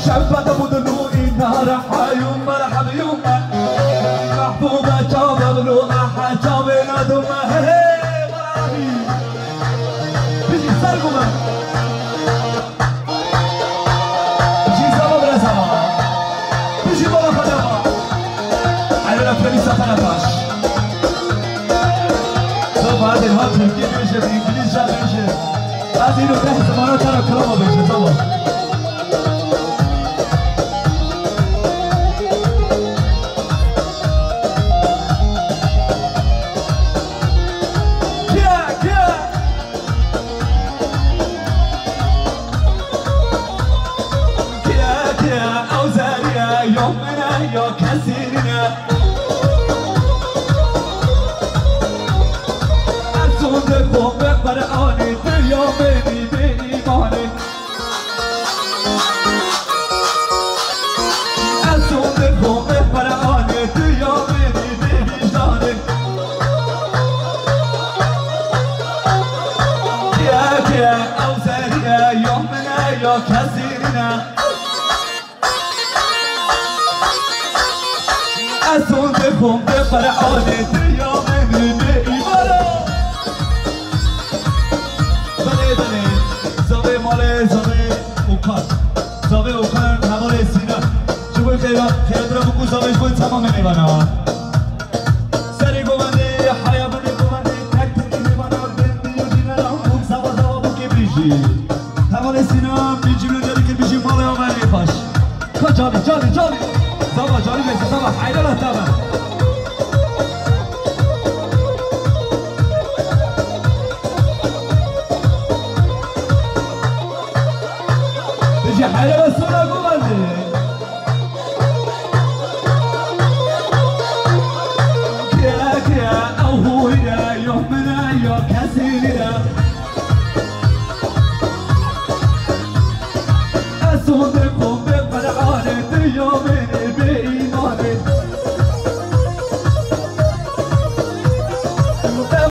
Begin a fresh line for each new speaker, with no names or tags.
شبت بدلو النار حيوم مرحب يوم محبوبة جاب غلوها حجاب ندمه هي مرحبي بيجي سرقمه بيجي سبب رزما بيجي بابا خدما على فليسة تنفاش صوب هذه الهات تركي بيجي بإنجليز جا بيجي هذه لو تحت زمانه ترى كرامة بيجي صوب يا كثيرنا أرسل فوق برعاني دنيا بيني بيني ماني أرسل فوق برعاني دنيا بيني بيني جاني يا أوزاريا يومنا يا كثيرنا أسون بخون بفرعاني دنيا مني بإيمانو بله بله زاوه ماله زاوه اوکان زاوه اوکان همال سینا شبوی خیرات را بکو زاوهش باید تمام میبانا سری گوانده حیابانه گوانده تک تکی میبانا بندی و جینا را خوب زوا زوا بکی بیشی همال سینا بیجیلو داری که بیشی ماله آمنی پاش که جالی جالی جالی زوا جالی بیسی زوا حیدر اتبا بیشی حیدر السونا گوانده کیا کیا او هویدا یومنا یا کسیرا اسون بکن ببرعانه دیومه